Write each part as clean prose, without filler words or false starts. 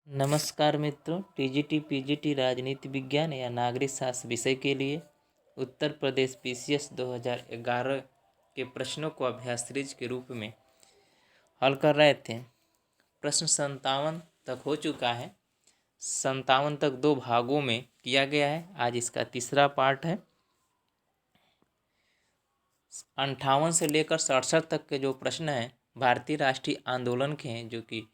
नमस्कार मित्रों, TGT PGT राजनीति विज्ञान या नागरिक शास्त्र विषय के लिए उत्तर प्रदेश पीसीएस 2011 के प्रश्नों को अभ्यास सीरीज के रूप में हल कर रहे थे। प्रश्न 57 तक हो चुका है। 57 तक 2 भागों में किया गया है। आज इसका तीसरा पार्ट है। 58 से लेकर 67 तक के जो प्रश्न हैं भारतीय राष्ट्रीय आंदोलन के हैं, जो कि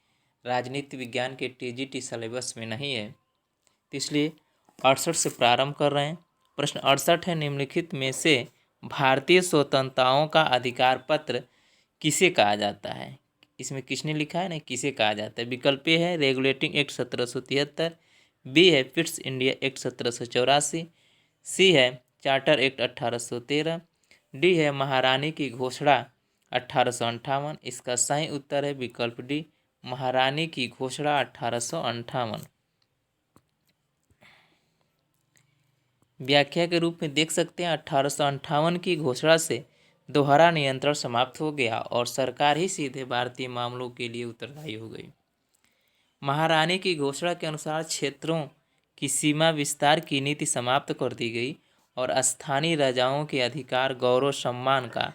राजनीति विज्ञान के टीजीटी सिलेबस में नहीं है, तो इसलिए 68 से प्रारंभ कर रहे हैं। प्रश्न 68 है, निम्नलिखित में से भारतीय स्वतंत्रताओं का अधिकार पत्र किसे कहा जाता है। इसमें किसने लिखा है ना, किसे कहा जाता है। विकल्प ए है रेगुलेटिंग एक्ट 1773, बी है फिट्स इंडिया एक्ट 1784, सी है चार्टर एक्ट 1813, डी है महारानी की घोषणा 1858। इसका सही उत्तर है विकल्प डी, महारानी की घोषणा 1858। व्याख्या के रूप में देख सकते हैं 1858 की घोषणा से दोहरा नियंत्रण समाप्त हो गया और सरकार ही सीधे भारतीय मामलों के लिए उत्तरदायी हो गई। महारानी की घोषणा के अनुसार क्षेत्रों की सीमा विस्तार की नीति समाप्त कर दी गई और स्थानीय राजाओं के अधिकार गौरव सम्मान का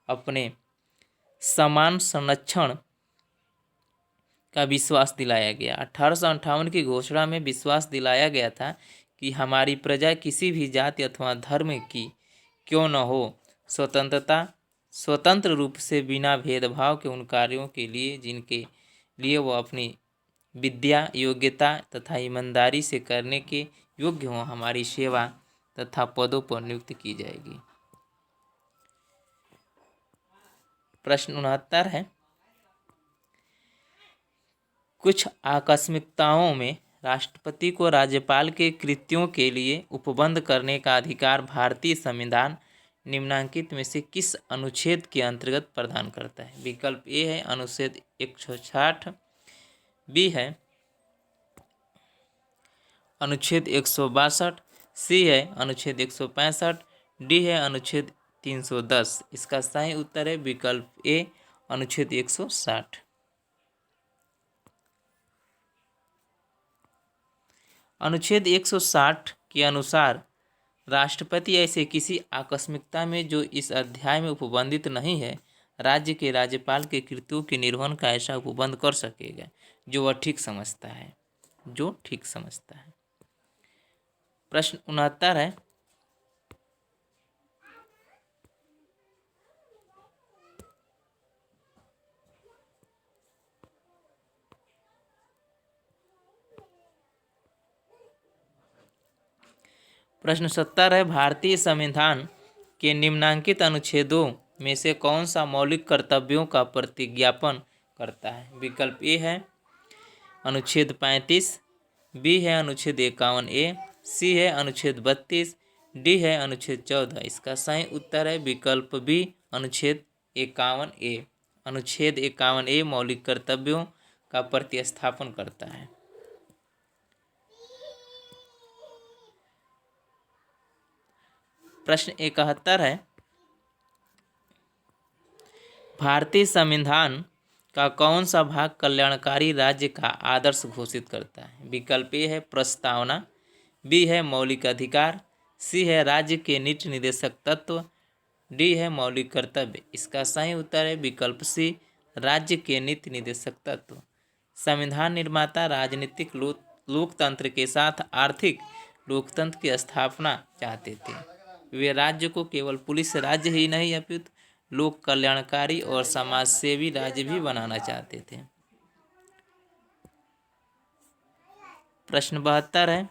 अपने समान संरक्षण का विश्वास दिलाया गया। 1858 की घोषणा में विश्वास दिलाया गया था कि हमारी प्रजा किसी भी जाति अथवा धर्म की क्यों न हो, स्वतंत्र रूप से बिना भेदभाव के उन कार्यों के लिए जिनके लिए वो अपनी विद्या, योग्यता तथा ईमानदारी से करने के योग्य हों, हमारी सेवा तथा पदों पर नियुक्त की जाएगी। प्रश्न 69 है, कुछ आकस्मिकताओं में राष्ट्रपति को राज्यपाल के कृत्यों के लिए उपबंध करने का अधिकार भारतीय संविधान निम्नलिखित में से किस अनुच्छेद के अंतर्गत प्रदान करता है। विकल्प ए है अनुच्छेद 160, बी है अनुच्छेद 162, सी है अनुच्छेद 165, डी है अनुच्छेद 310। इसका सही उत्तर है विकल्प ए, अनुच्छेद 160। अनुच्छेद 160 के अनुसार राष्ट्रपति ऐसे किसी आकस्मिकता में जो इस अध्याय में उपबंधित नहीं है, राज्य के राज्यपाल के कृत्यों के निर्वहन का ऐसा उपबंध कर सकेगा जो वह ठीक समझता है, प्रश्न 69 है, प्रश्न 70 है, भारतीय संविधान के निम्नांकित अनुच्छेदों में से कौन सा मौलिक कर्तव्यों का प्रतिज्ञापन करता है। विकल्प ए है अनुच्छेद 35, बी है अनुच्छेद 51A, सी है अनुच्छेद 32, डी है अनुच्छेद 14। इसका सही उत्तर है विकल्प बी, अनुच्छेद 51A। अनुच्छेद 51A मौलिक कर्तव्यों का प्रतिस्थापन करता है। प्रश्न 71 है, भारतीय संविधान का कौन सा भाग कल्याणकारी राज्य का आदर्श घोषित करता है। विकल्प ए है प्रस्तावना, बी है मौलिक अधिकार, सी है राज्य के नीति निर्देशक तत्व, डी है मौलिक कर्तव्य। इसका सही उत्तर है विकल्प सी, राज्य के नीति निर्देशक तत्व। संविधान निर्माता राजनीतिक लोकतंत्र के साथ आर्थिक लोकतंत्र की स्थापना चाहते थे। वे राज्य को केवल पुलिस राज्य ही नहीं अपितु लोक कल्याणकारी और समाजसेवी राज्य भी बनाना चाहते थे। प्रश्न 72 है,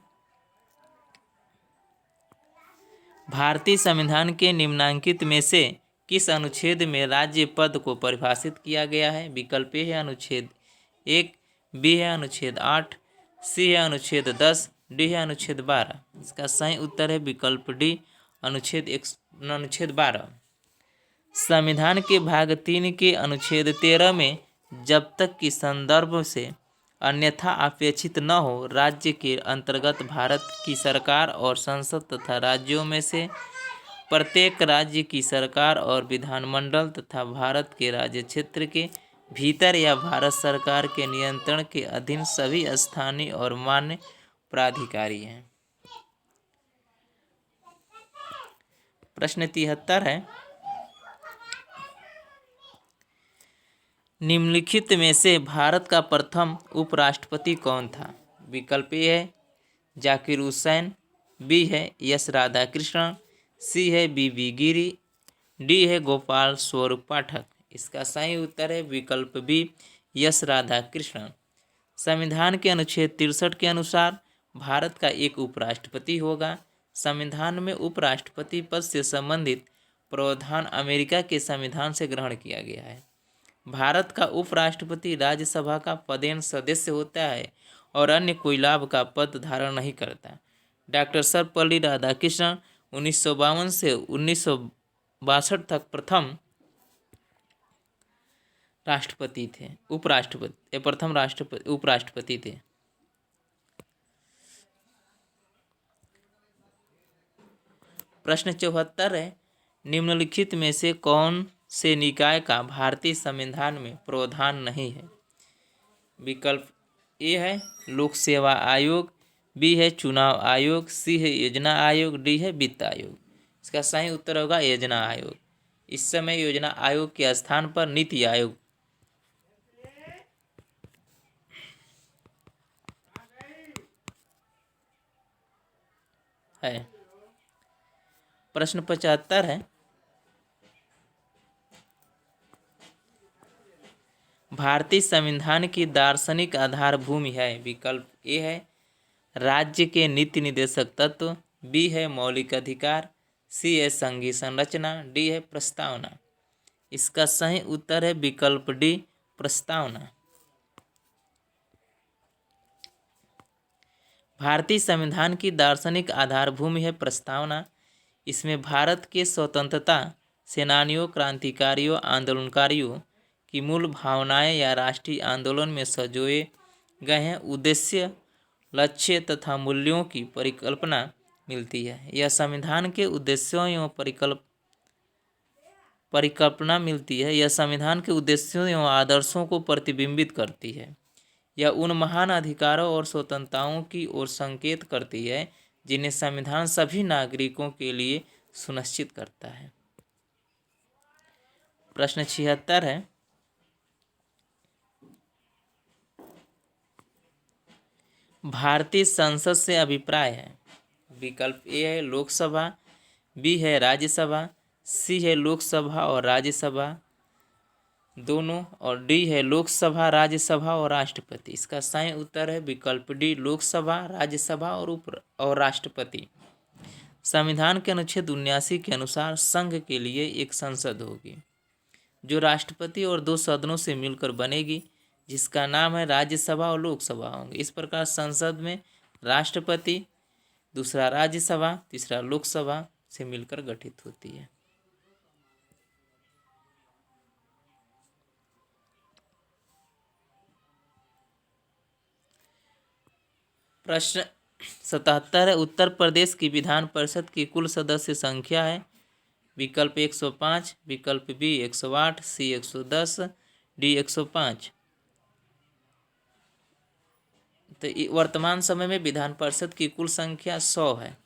भारतीय संविधान के निम्नांकित में से किस अनुच्छेद में राज्य पद को परिभाषित किया गया है। विकल्प ए है अनुच्छेद 1, बी है अनुच्छेद 8, सी है अनुच्छेद 10, डी है अनुच्छेद 12। इसका सही उत्तर है विकल्प डी, अनुच्छेद 12। संविधान के भाग 3 के अनुच्छेद 13 में जब तक कि संदर्भ से अन्यथा अपेक्षित न हो, राज्य के अंतर्गत भारत की सरकार और संसद तथा राज्यों में से प्रत्येक राज्य की सरकार और विधानमंडल तथा भारत के राज्य क्षेत्र के भीतर या भारत सरकार के नियंत्रण के अधीन सभी स्थानीय और मान्य प्राधिकारी हैं। प्रश्न 73 है, निम्नलिखित में से भारत का प्रथम उपराष्ट्रपति कौन था? विकल्प ए है जाकिर हुसैन, बी है एस राधाकृष्णन, सी है बी गिरी, डी है गोपाल स्वरूप पाठक। इसका सही उत्तर है विकल्प बी एस राधाकृष्णन। संविधान के अनुच्छेद 63 के अनुसार भारत का एक उपराष्ट्रपति होगा। संविधान में उपराष्ट्रपति पद से संबंधित प्रावधान अमेरिका के संविधान से ग्रहण किया गया है। भारत का उपराष्ट्रपति राज्यसभा का पदेन सदस्य होता है और अन्य कोई लाभ का पद धारण नहीं करता। डॉक्टर सर्वपल्ली राधाकृष्णन 1952 से 1962 तक प्रथम राष्ट्रपति थे, उपराष्ट्रपति थे। प्रश्न 74 है, निम्नलिखित में से कौन से निकाय का भारतीय संविधान में प्रावधान नहीं है? विकल्प ए है लोक सेवा आयोग, बी है चुनाव आयोग, सी है योजना आयोग, डी है वित्त आयोग। इसका सही उत्तर होगा योजना आयोग। इस समय योजना आयोग के स्थान पर नीति आयोग है। प्रश्न 75 है, भारतीय संविधान की दार्शनिक आधार भूमि है। विकल्प ए है राज्य के नीति निदेशक तत्व, बी है मौलिक अधिकार, सी है संघीय संरचना, डी है प्रस्तावना। इसका सही उत्तर है विकल्प डी प्रस्तावना। भारतीय संविधान की दार्शनिक आधार भूमि है प्रस्तावना। इसमें भारत के स्वतंत्रता सेनानियों, क्रांतिकारियों, आंदोलनकारियों की मूल भावनाएं या राष्ट्रीय आंदोलन में संजोए गए हैं उद्देश्य, लक्ष्य तथा मूल्यों की परिकल्पना मिलती है। यह संविधान के उद्देश्यों एवं परिकल्पना मिलती है। यह संविधान के उद्देश्यों एवं आदर्शों को प्रतिबिंबित करती है। यह उन महान अधिकारों और स्वतंत्रताओं की ओर संकेत करती है जिन्हें संविधान सभी नागरिकों के लिए सुनिश्चित करता है। प्रश्न 76 है, भारतीय संसद से अभिप्राय है। विकल्प ए है लोकसभा, बी है राज्यसभा, सी है लोकसभा और राज्यसभा दोनों, और डी है लोकसभा, राज्यसभा और राष्ट्रपति। इसका सही उत्तर है विकल्प डी लोकसभा, राज्यसभा और राष्ट्रपति। संविधान के अनुच्छेद 79 के अनुसार संघ के लिए एक संसद होगी जो राष्ट्रपति और 2 सदनों से मिलकर बनेगी, जिसका नाम है राज्यसभा और लोकसभा होंगे। इस प्रकार संसद में राष्ट्रपति, दूसरा राज्यसभा, तीसरा लोकसभा से मिलकर गठित होती है। प्रश्न 77 है, उत्तर प्रदेश की विधान परिषद की कुल सदस्य संख्या है। विकल्प 105, विकल्प बी 108, सी 110, डी 105। तो वर्तमान समय में विधान परिषद की कुल संख्या 100 है।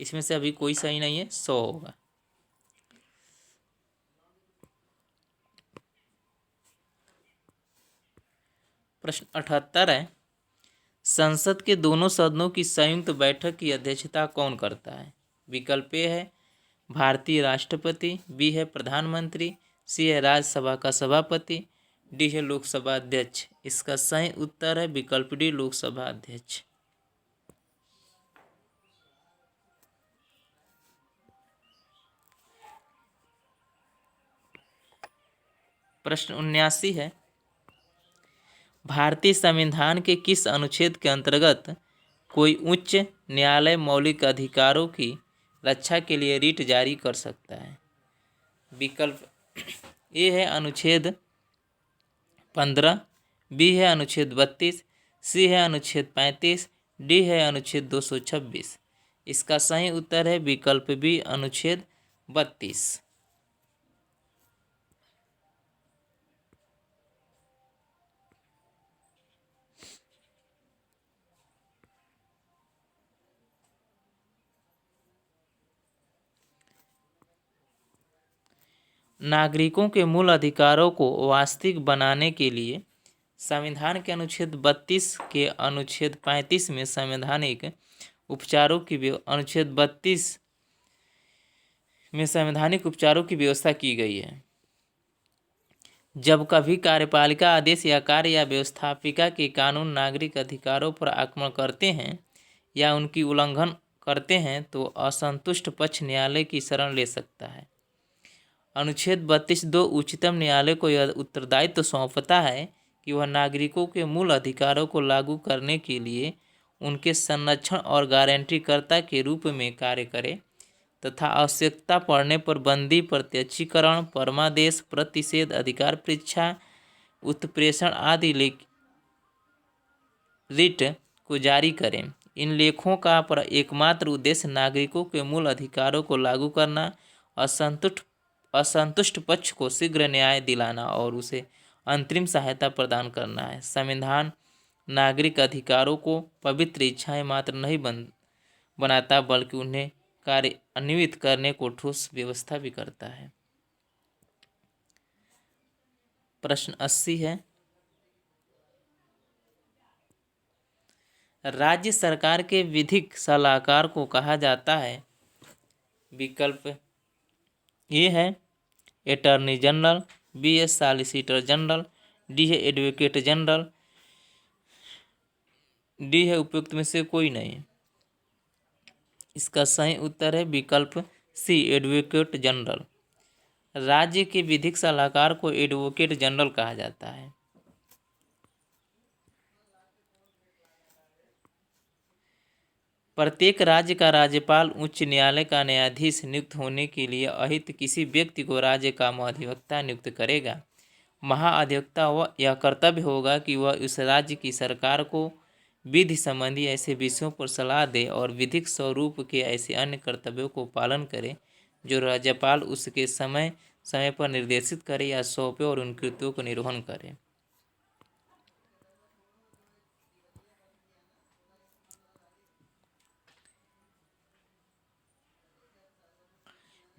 इसमें से अभी कोई सही नहीं है, 100 होगा। प्रश्न 78 है, संसद के दोनों सदनों की संयुक्त बैठक की अध्यक्षता कौन करता है? विकल्प ए है भारतीय राष्ट्रपति, बी है प्रधानमंत्री, सी है राज्यसभा का सभापति, डी है लोकसभा अध्यक्ष। इसका सही उत्तर है विकल्प डी लोकसभा अध्यक्ष। प्रश्न 79 है, भारतीय संविधान के किस अनुच्छेद के अंतर्गत कोई उच्च न्यायालय मौलिक अधिकारों की रक्षा के लिए रिट जारी कर सकता है? विकल्प ए है अनुच्छेद 15, बी है अनुच्छेद 32, सी है अनुच्छेद 35, डी है अनुच्छेद 226। इसका सही उत्तर है विकल्प बी अनुच्छेद 32। नागरिकों के मूल अधिकारों को वास्तविक बनाने के लिए संविधान के अनुच्छेद 32 के अनुच्छेद 35 में संवैधानिक उपचारों की अनुच्छेद 32 में संवैधानिक उपचारों की व्यवस्था की गई है। जब कभी कार्यपालिका आदेश या कार्य या व्यवस्थापिका के कानून नागरिक अधिकारों पर आक्रमण करते हैं या उनकी उल्लंघन करते हैं तो असंतुष्ट पक्ष न्यायालय की शरण ले सकता है। अनुच्छेद 32(2) उच्चतम न्यायालय को यह उत्तरदायित्व सौंपता है कि वह नागरिकों के मूल अधिकारों को लागू करने के लिए उनके संरक्षण और गारंटीकर्ता के रूप में कार्य करे तथा आवश्यकता पड़ने पर बंदी, प्रत्यक्षीकरण, परमादेश, प्रतिषेध, अधिकार परीक्षा, उत्प्रेषण आदि रिट को जारी करें। इन लेखों का एकमात्र उद्देश्य नागरिकों के मूल अधिकारों को लागू करना, असंतुष्ट पक्ष को शीघ्र न्याय दिलाना और उसे अंतरिम सहायता प्रदान करना है। संविधान नागरिक अधिकारों को पवित्र इच्छाएं मात्र नहीं बनाता बल्कि उन्हें कार्यान्वित करने को ठोस व्यवस्था भी करता है। प्रश्न 80 है, राज्य सरकार के विधिक सलाहकार को कहा जाता है। विकल्प ए है अटॉर्नी जनरल, बी है सॉलिसिटर जनरल, डी है एडवोकेट जनरल, डी है उपयुक्त में से कोई नहीं। इसका सही उत्तर है विकल्प सी, एडवोकेट जनरल। राज्य के विधिक सलाहकार को एडवोकेट जनरल कहा जाता है। प्रत्येक राज्य का राज्यपाल उच्च न्यायालय का न्यायाधीश नियुक्त होने के लिए अहित किसी व्यक्ति को राज्य का महाधिवक्ता नियुक्त करेगा। महाधिवक्ता यह कर्तव्य होगा कि वह उस राज्य की सरकार को विधि संबंधी ऐसे विषयों पर सलाह दे और विधिक स्वरूप के ऐसे अन्य कर्तव्यों को पालन करे जो राज्यपाल उसके समय समय पर निर्देशित करे या सौंपे और उन कृत्यों को निर्वहन करे।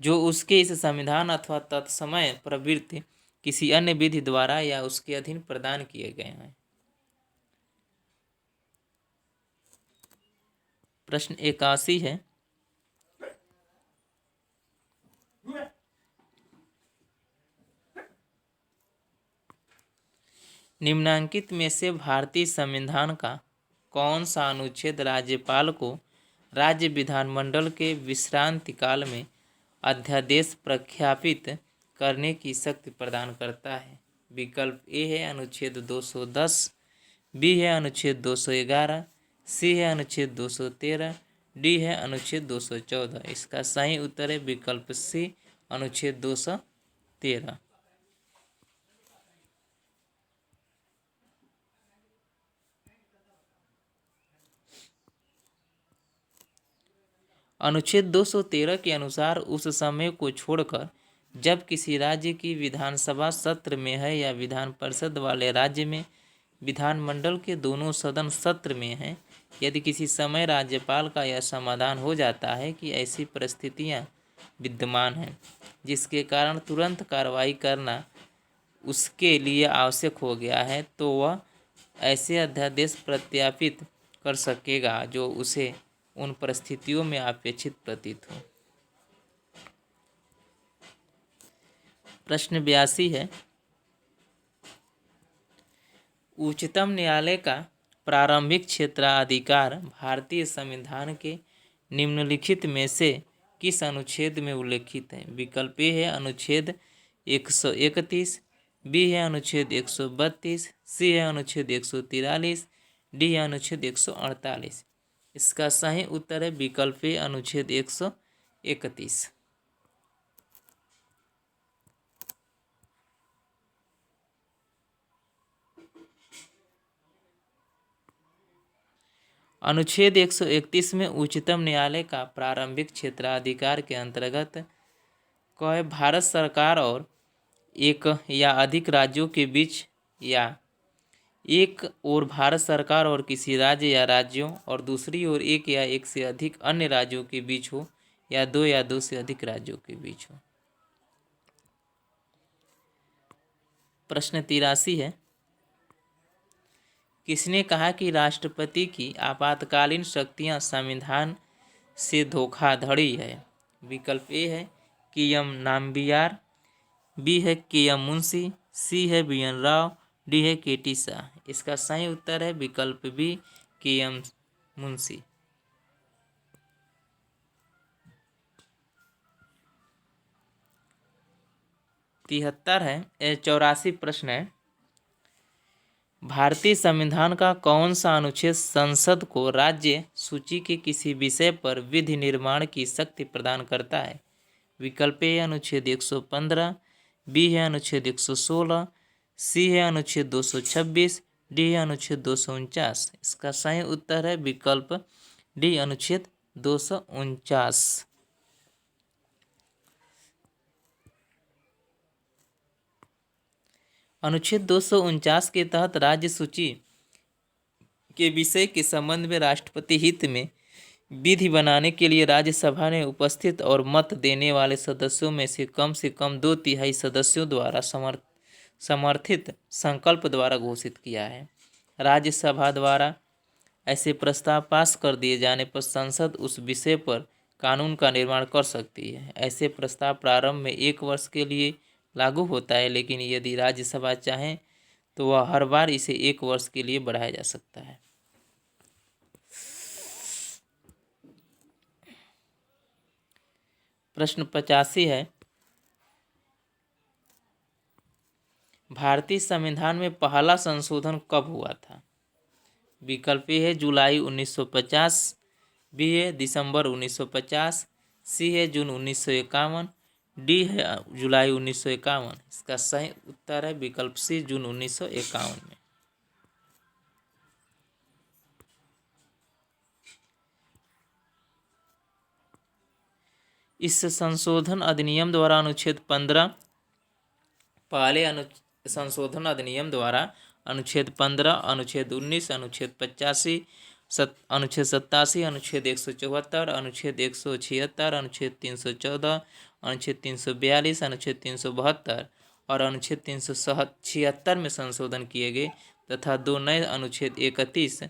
जो उसके इस संविधान अथवा तत्समय प्रवृत्ति किसी अन्य विधि द्वारा या उसके अधीन प्रदान किए गए हैं। प्रश्न 81 है, निम्नांकित में से भारतीय संविधान का कौन सा अनुच्छेद राज्यपाल को राज्य विधानमंडल के विश्रांति काल में अध्यादेश प्रख्यापित करने की शक्ति प्रदान करता है? विकल्प ए है अनुच्छेद 210, बी है अनुच्छेद 211, सी है अनुच्छेद 213, डी है अनुच्छेद 214। इसका सही उत्तर है विकल्प सी, अनुच्छेद 213। अनुच्छेद 213 के अनुसार उस समय को छोड़कर जब किसी राज्य की विधानसभा सत्र में है या विधान परिषद वाले राज्य में विधानमंडल के दोनों सदन सत्र में हैं, यदि किसी समय राज्यपाल का यह समाधान हो जाता है कि ऐसी परिस्थितियां विद्यमान हैं जिसके कारण तुरंत कार्रवाई करना उसके लिए आवश्यक हो गया है, तो वह ऐसे अध्यादेश प्रत्यापित कर सकेगा जो उसे उन परिस्थितियों में अपेक्षित प्रतीत हो। प्रश्न 82 है, उच्चतम न्यायालय का प्रारंभिक क्षेत्राधिकार भारतीय संविधान के निम्नलिखित में से किस अनुच्छेद में उल्लेखित है? विकल्प ए है अनुच्छेद 131, बी है अनुच्छेद 132, सी है अनुच्छेद 143, डी है अनुच्छेद 148। इसका सही उत्तर है विकल्प ए, अनुच्छेद 131। अनुच्छेद 131 में उच्चतम न्यायालय का प्रारंभिक क्षेत्राधिकार के अंतर्गत कह भारत सरकार और एक या अधिक राज्यों के बीच या एक ओर भारत सरकार और किसी राज्य या राज्यों और दूसरी ओर एक या एक से अधिक अन्य राज्यों के बीच हो या दो से अधिक राज्यों के बीच हो। प्रश्न 83 है, किसने कहा कि राष्ट्रपति की आपातकालीन शक्तियां संविधान से धोखाधड़ी है? विकल्प ए है के एम नाम्बियार, बी है के एम मुंशी, सी है बी एन राव, डी है के टी शाह। इसका सही उत्तर है विकल्प बी के एम मुंशी। 73 है 84 प्रश्न है, भारतीय संविधान का कौन सा अनुच्छेद संसद को राज्य सूची के किसी विषय पर विधि निर्माण की शक्ति प्रदान करता है? विकल्प ए अनुच्छेद 115, बी है अनुच्छेद 116, सी है अनुच्छेद 226, डी है अनुच्छेद 249। इसका सही उत्तर है विकल्प डी अनुच्छेद 249। अनुच्छेद 249 के तहत राज्य सूची के विषय के संबंध में राष्ट्रपति हित में विधि बनाने के लिए राज्यसभा ने उपस्थित और मत देने वाले सदस्यों में से कम 2/3 सदस्यों द्वारा समर्थित संकल्प द्वारा घोषित किया है। राज्यसभा द्वारा ऐसे प्रस्ताव पास कर दिए जाने पर संसद उस विषय पर कानून का निर्माण कर सकती है। ऐसे प्रस्ताव प्रारंभ में 1 वर्ष के लिए लागू होता है, लेकिन यदि राज्यसभा चाहे तो वह हर बार इसे 1 वर्ष के लिए बढ़ाया जा सकता है। प्रश्न 85 है, भारतीय संविधान में पहला संशोधन कब हुआ था? विकल्प ए है जुलाई 1950, बी है दिसंबर 1950, सी है जून 1951, डी है जुलाई 1951। इसका सही उत्तर है विकल्प सी जून 1951 में। इस संशोधन अधिनियम द्वारा अनुच्छेद 15 पहले संशोधन अधिनियम द्वारा अनुच्छेद 15, अनुच्छेद 19, अनुच्छेद 85, अनुच्छेद 87, अनुच्छेद 174, अनुच्छेद 176, अनुच्छेद 314, अनुच्छेद 342, अनुच्छेद 372 और अनुच्छेद 376 में संशोधन किए गए तथा 2 नए अनुच्छेद 31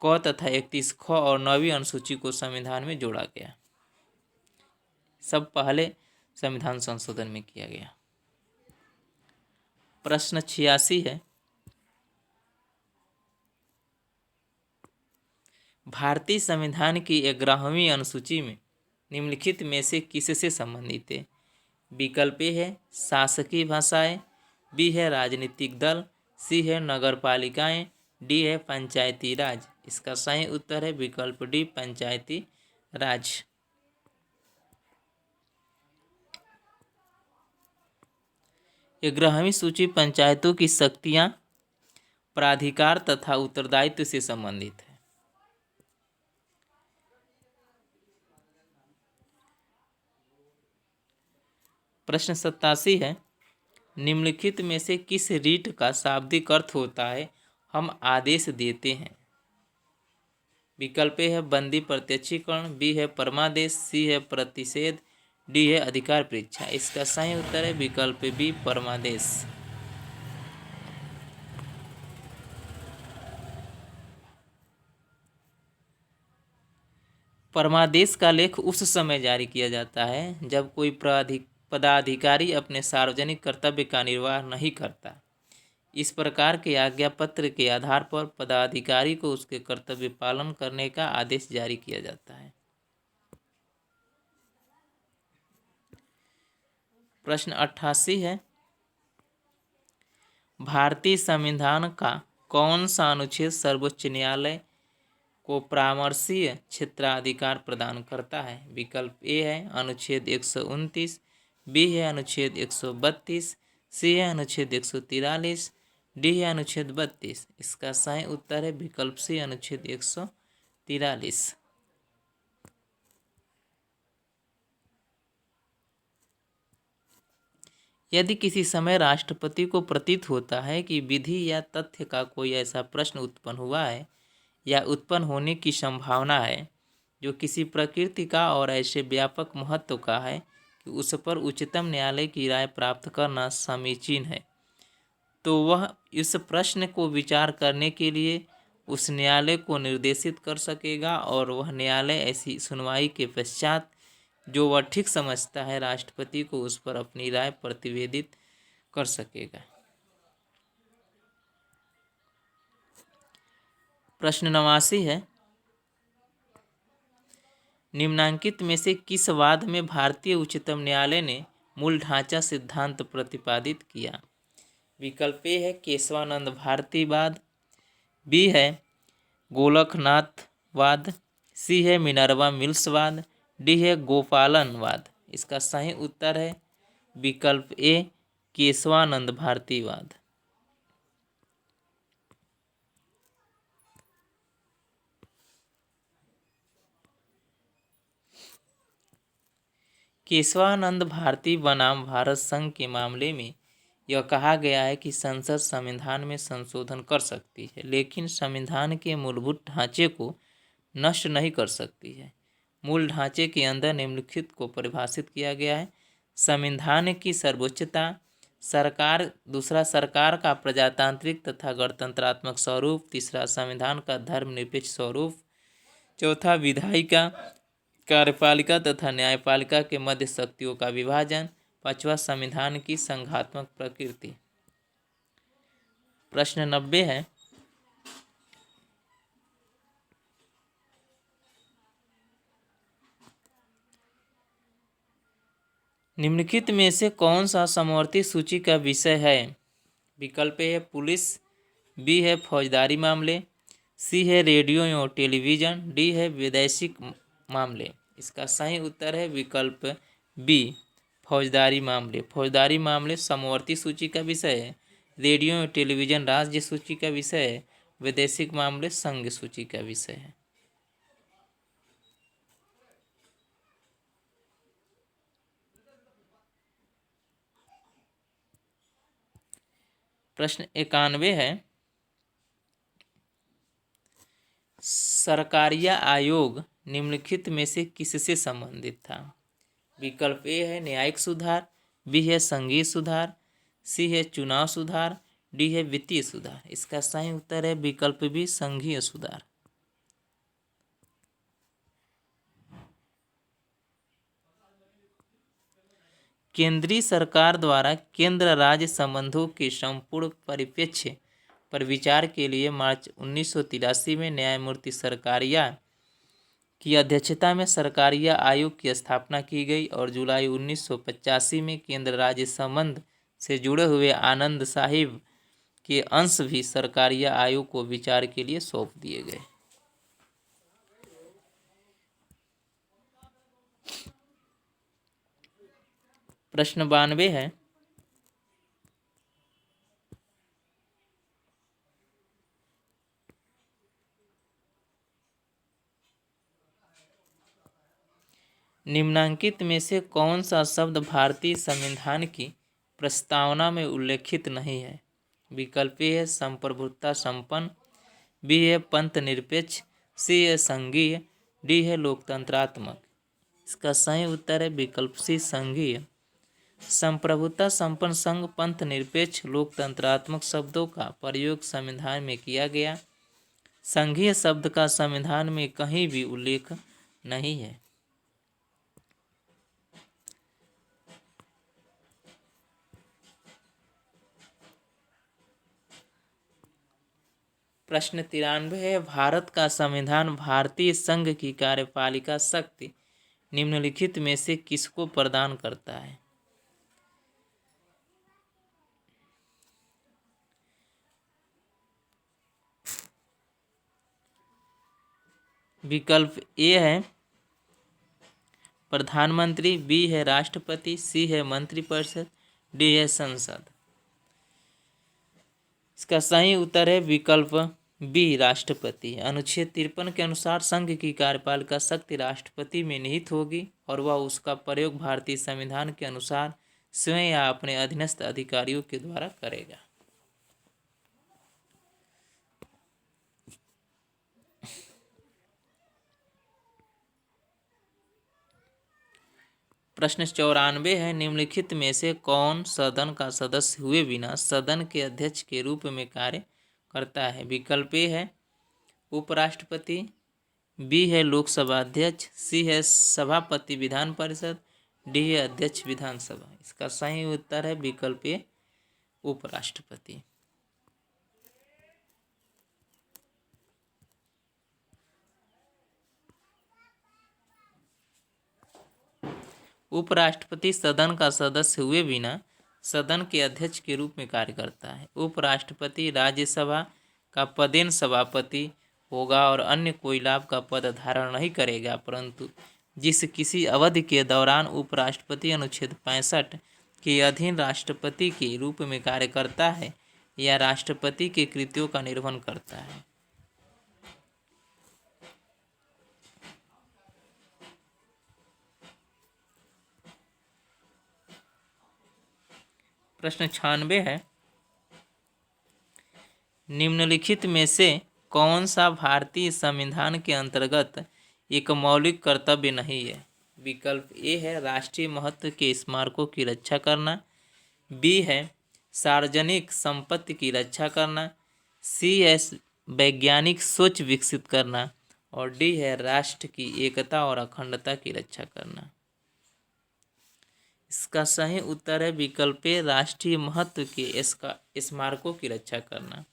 क तथा 31 ख और 9वीं अनुसूची को संविधान में जोड़ा गया। सब पहले संविधान संशोधन में किया गया। प्रश्न 86 है, भारतीय संविधान की 11वीं अनुसूची में निम्नलिखित में से किससे संबंधित है? विकल्प ए है शासकीय भाषाएं, बी है राजनीतिक दल, सी है नगरपालिकाएं, डी है पंचायती राज। इसका सही उत्तर है विकल्प डी पंचायती राज। ये 11वीं सूची पंचायतों की शक्तियां, प्राधिकार तथा उत्तरदायित्व से संबंधित है। प्रश्न 87 है, निम्नलिखित में से किस रीट का शाब्दिक अर्थ होता है हम आदेश देते हैं? विकल्प ए है बंदी प्रत्यक्षीकरण, बी है परमादेश, सी है प्रतिषेध, डी है अधिकार परीक्षा। इसका सही उत्तर है विकल्प बी परमादेश। परमादेश का लेख उस समय जारी किया जाता है जब कोई पदाधिकारी अपने सार्वजनिक कर्तव्य का निर्वाह नहीं करता। इस प्रकार के आज्ञा पत्र के आधार पर पदाधिकारी को उसके कर्तव्य पालन करने का आदेश जारी किया जाता है। प्रश्न 88 है, भारतीय संविधान का कौन सा अनुच्छेद सर्वोच्च न्यायालय को परामर्शीय क्षेत्राधिकार प्रदान करता है? विकल्प ए है अनुच्छेद 129, बी है अनुच्छेद 132, सी है अनुच्छेद 143, डी है अनुच्छेद 32। इसका सही उत्तर है विकल्प सी अनुच्छेद 143। यदि किसी समय राष्ट्रपति को प्रतीत होता है कि विधि या तथ्य का कोई ऐसा प्रश्न उत्पन्न हुआ है या उत्पन्न होने की संभावना है जो किसी प्रकृति का और ऐसे व्यापक महत्व का है कि उस पर उच्चतम न्यायालय की राय प्राप्त करना समीचीन है, तो वह इस प्रश्न को विचार करने के लिए उस न्यायालय को निर्देशित कर सकेगा और वह न्यायालय ऐसी सुनवाई के पश्चात जो वह ठीक समझता है राष्ट्रपति को उस पर अपनी राय प्रतिवेदित कर सकेगा। प्रश्न 89 है, निम्नांकित में से किस वाद में भारतीय उच्चतम न्यायालय ने मूल ढांचा सिद्धांत प्रतिपादित किया? विकल्प ए है केशवानंद भारती वाद, बी है गोलकनाथ वाद, सी है मिनर्वा मिल्स वाद, डी है गोपालन वाद। इसका सही उत्तर है विकल्प ए केशवानंद भारती वाद। केशवानंद भारती बनाम भारत संघ के मामले में यह कहा गया है कि संसद संविधान में संशोधन कर सकती है, लेकिन संविधान के मूलभूत ढांचे को नष्ट नहीं कर सकती है। मूल ढांचे के अंदर निम्नलिखित को परिभाषित किया गया है: संविधान की सर्वोच्चता, सरकार, दूसरा सरकार का प्रजातांत्रिक तथा गणतंत्रात्मक स्वरूप, तीसरा संविधान का धर्मनिरपेक्ष स्वरूप, चौथा विधायिका, कार्यपालिका तथा न्यायपालिका के मध्य शक्तियों का विभाजन, पांचवा संविधान की संघात्मक प्रकृति। प्रश्न 90 है, निम्नलिखित में से कौन सा समवर्ती सूची का विषय है? विकल्प ए है पुलिस, बी है फौजदारी मामले, सी है रेडियो एवं टेलीविजन, डी है वैदेशिक मामले। इसका सही उत्तर है विकल्प बी फौजदारी मामले। फौजदारी मामले समवर्ती सूची का विषय है, रेडियो एवं टेलीविजन राज्य सूची का विषय है, वैदेशिक मामले संघ सूची का विषय है। प्रश्न 91 है, सरकारिया आयोग निम्नलिखित में से किससे संबंधित था? विकल्प ए है न्यायिक सुधार, बी है संघीय सुधार, सी है चुनाव सुधार, डी है वित्तीय सुधार। इसका सही उत्तर है विकल्प बी संघीय सुधार। केंद्रीय सरकार द्वारा केंद्र राज्य संबंधों के संपूर्ण परिप्रेक्ष्य पर विचार के लिए मार्च 1983 में न्यायमूर्ति सरकारिया की अध्यक्षता में सरकारिया आयोग की स्थापना की गई और जुलाई 1985 में केंद्र राज्य संबंध से जुड़े हुए आनंद साहिब के अंश भी सरकारिया आयोग को विचार के लिए सौंप दिए गए। प्रश्न 92 है, निम्नांकित में से कौन सा शब्द भारतीय संविधान की प्रस्तावना में उल्लेखित नहीं है? विकल्प ए है संप्रभुता संपन्न, बी है पंथ निरपेक्ष, सी है संघीय, डी है लोकतंत्रात्मक। इसका सही उत्तर है विकल्प सी संघीय। संप्रभुता संपन्न, संघ, पंथ निरपेक्ष, लोकतंत्रात्मक शब्दों का प्रयोग संविधान में किया गया। संघीय शब्द का संविधान में कहीं भी उल्लेख नहीं है। प्रश्न 93 है, भारत का संविधान भारतीय संघ की कार्यपालिका शक्ति निम्नलिखित में से किसको प्रदान करता है? विकल्प ए है प्रधानमंत्री, बी है राष्ट्रपति, सी है मंत्रिपरिषद, डी है संसद। इसका सही उत्तर है विकल्प बी राष्ट्रपति। अनुच्छेद 53 के अनुसार संघ की कार्यपालिका शक्ति राष्ट्रपति में निहित होगी और वह उसका प्रयोग भारतीय संविधान के अनुसार स्वयं या अपने अधीनस्थ अधिकारियों के द्वारा करेगा। प्रश्न 94 है, निम्नलिखित में से कौन सदन का सदस्य हुए बिना सदन के अध्यक्ष के रूप में कार्य करता है? विकल्प ए है उपराष्ट्रपति, बी है लोकसभा अध्यक्ष, सी है सभापति विधान परिषद, डी है अध्यक्ष विधानसभा। इसका सही उत्तर है विकल्प ए उपराष्ट्रपति। उपराष्ट्रपति सदन का सदस्य हुए बिना सदन के अध्यक्ष के रूप में कार्य करता है। उपराष्ट्रपति राज्यसभा का पदेन सभापति होगा और अन्य कोई लाभ का पद धारण नहीं करेगा, परंतु जिस किसी अवधि के दौरान उपराष्ट्रपति अनुच्छेद 65 के अधीन राष्ट्रपति के रूप में कार्य करता है या राष्ट्रपति के कृत्यों का निर्वहन करता है। प्रश्न 96 है, निम्नलिखित में से कौन सा भारतीय संविधान के अंतर्गत एक मौलिक कर्तव्य नहीं है? विकल्प ए है राष्ट्रीय महत्व के स्मारकों की रक्षा करना, बी है सार्वजनिक संपत्ति की रक्षा करना, सी है वैज्ञानिक सोच विकसित करना और डी है राष्ट्र की एकता और अखंडता की रक्षा करना। इसका सही उत्तर है विकल्प ए राष्ट्रीय महत्व के स्मारकों की रक्षा करना।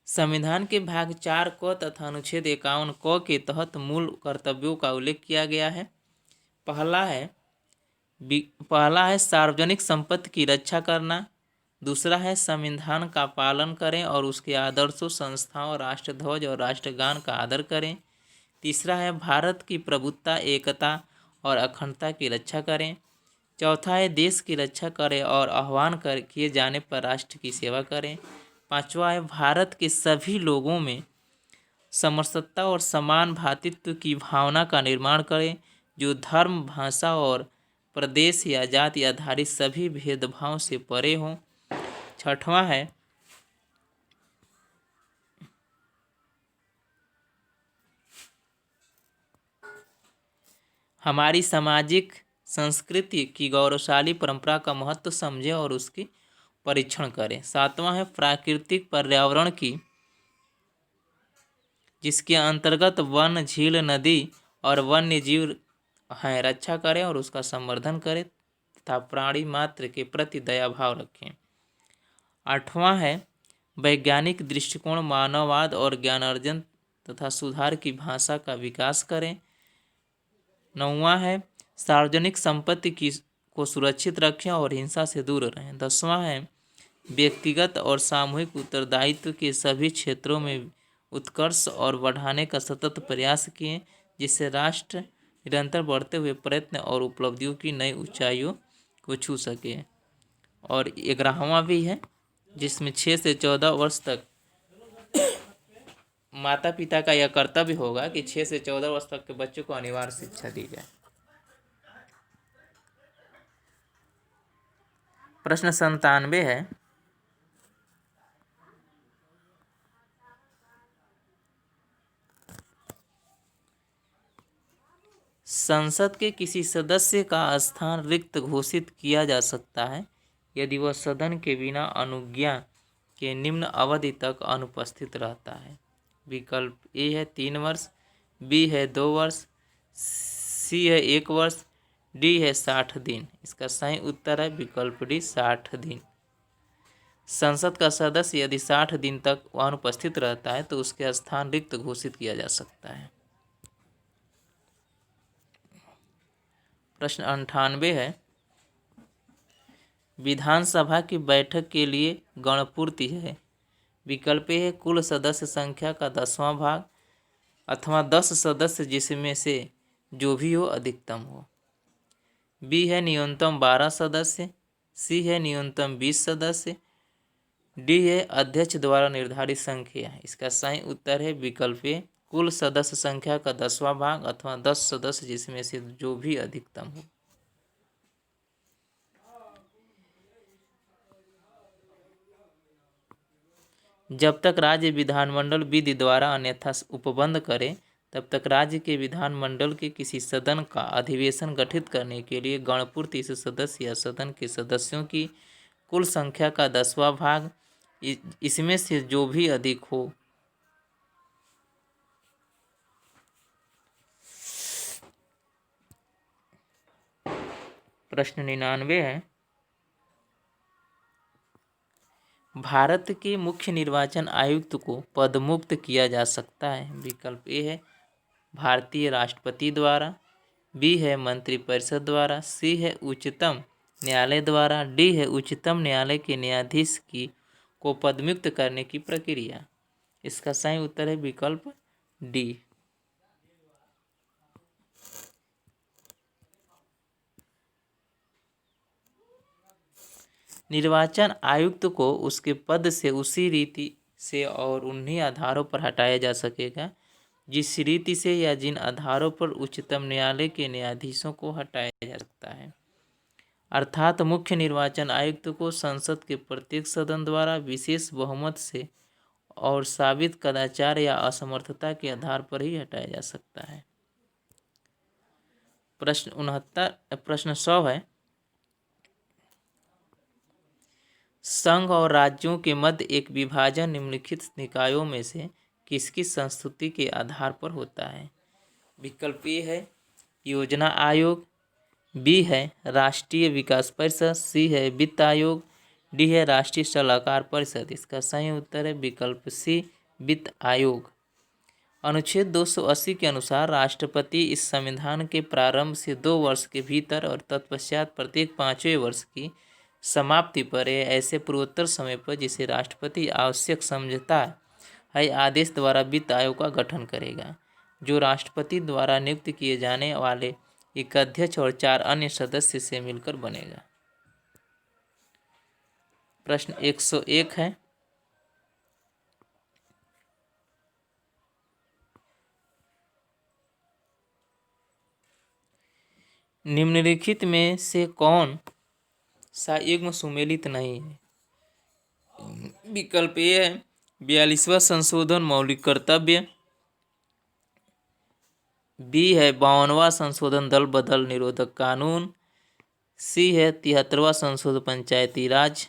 संविधान के भाग 4 क तथा अनुच्छेद 51 क के तहत मूल कर्तव्यों का उल्लेख किया गया है। पहला है सार्वजनिक संपत्ति की रक्षा करना, दूसरा है संविधान का पालन करें और उसके आदर्शों, संस्थाओं, राष्ट्रध्वज और राष्ट्रगान का आदर करें, तीसरा है भारत की प्रभुत्ता, एकता और अखंडता की रक्षा करें, चौथा है देश की रक्षा करें और आह्वान किए जाने पर राष्ट्र की सेवा करें, पांचवा है भारत के सभी लोगों में समरसता और समान भ्रातृत्व की भावना का निर्माण करें, जो धर्म, भाषा और प्रदेश या जाति आधारित सभी भेदभाव से परे हों। छठवां है हमारी सामाजिक संस्कृति की गौरवशाली परंपरा का महत्व समझें और उसकी परीक्षण करें। सातवां है प्राकृतिक पर्यावरण की, जिसके अंतर्गत वन, झील, नदी और वन्य जीव हैं, रक्षा करें और उसका संवर्धन करें तथा प्राणी मात्र के प्रति दया भाव रखें। आठवां है वैज्ञानिक दृष्टिकोण, मानववाद और ज्ञानार्जन तथा सुधार की भाषा का विकास करें। नौवां है सार्वजनिक संपत्ति को सुरक्षित रखें और हिंसा से दूर रहें। 10वां है व्यक्तिगत और सामूहिक उत्तरदायित्व के सभी क्षेत्रों में उत्कर्ष और बढ़ाने का सतत प्रयास किए, जिससे राष्ट्र निरंतर बढ़ते हुए प्रयत्न और उपलब्धियों की नई ऊंचाइयों को छू सके। और 11वां भी है, जिसमें 6 से 14 वर्ष तक माता पिता का यह कर्तव्य होगा कि 6 से 14 वर्ष तक के बच्चों को अनिवार्य शिक्षा दी जाए। प्रश्न 97 है, संसद के किसी सदस्य का स्थान रिक्त घोषित किया जा सकता है यदि वह सदन के बिना अनुज्ञा के निम्न अवधि तक अनुपस्थित रहता है। विकल्प ए है 3 वर्ष, बी है 2 वर्ष, सी है 1 वर्ष, डी है 60 दिन। इसका सही उत्तर है विकल्प डी 60 दिन। संसद का सदस्य यदि 60 दिन तक अनुपस्थित रहता है तो उसके स्थान रिक्त घोषित किया जा सकता है। प्रश्न 98 है, विधानसभा की बैठक के लिए गणपूर्ति है। विकल्प है कुल सदस्य संख्या का 10वां भाग अथवा 10 सदस्य जिसमें से जो भी हो अधिकतम हो, बी है न्यूनतम 12 सदस्य, सी है न्यूनतम 20 सदस्य, डी है अध्यक्ष द्वारा निर्धारित संख्या। इसका सही उत्तर है विकल्प ए कुल सदस्य संख्या का 10वां भाग अथवा 10 सदस्य जिसमें से जो भी अधिकतम हो। जब तक राज्य विधानमंडल विधि द्वारा अन्यथा उपबंध करे तब तक राज्य के विधानमंडल के किसी सदन का अधिवेशन गठित करने के लिए गणपूर्ति से सदस्य या सदन के सदस्यों की कुल संख्या का 10वां भाग इसमें से जो भी अधिक हो प्रश्न 99 है। भारत के मुख्य निर्वाचन आयुक्त को पदमुक्त किया जा सकता है। विकल्प ए है भारतीय राष्ट्रपति द्वारा, बी है मंत्रिपरिषद द्वारा, सी है उच्चतम न्यायालय द्वारा, डी है उच्चतम न्यायालय के न्यायाधीश की को पदमुक्त करने की प्रक्रिया। इसका सही उत्तर है विकल्प डी। निर्वाचन आयुक्त को उसके पद से उसी रीति से और उन्हीं आधारों पर हटाया जा सकेगा जिस रीति से या जिन आधारों पर उच्चतम न्यायालय के न्यायाधीशों को हटाया जा सकता है। अर्थात मुख्य निर्वाचन आयुक्त को संसद के प्रत्येक सदन द्वारा विशेष बहुमत से और साबित कदाचार या असमर्थता के आधार पर ही हटाया जा सकता है। प्रश्न 100 है। संघ और राज्यों के मध्य एक विभाजन निम्नलिखित निकायों में से किसकी संस्तुति के आधार पर होता है। विकल्प ए है योजना आयोग, बी है राष्ट्रीय विकास परिषद, सी है वित्त आयोग, डी है राष्ट्रीय सलाहकार परिषद। इसका सही उत्तर है विकल्प सी वित्त आयोग। अनुच्छेद 280 के अनुसार राष्ट्रपति इस संविधान के प्रारंभ से 2 वर्ष के भीतर और तत्पश्चात प्रत्येक 5वें वर्ष की समाप्ति पर ऐसे पूर्वोत्तर समय पर जिसे राष्ट्रपति आवश्यक समझता है आदेश द्वारा वित्त आयोग का गठन करेगा, जो राष्ट्रपति द्वारा नियुक्त किए जाने वाले एक अध्यक्ष और 4 अन्य सदस्य से मिलकर बनेगा। प्रश्न 101 है। निम्नलिखित में से कौन सा युग्म सुमेलित नहीं है। विकल्प ए है 42वां संशोधन मौलिक कर्तव्य, बी है 52वां संशोधन दल बदल निरोधक कानून, सी है 73वां संशोधन पंचायती राज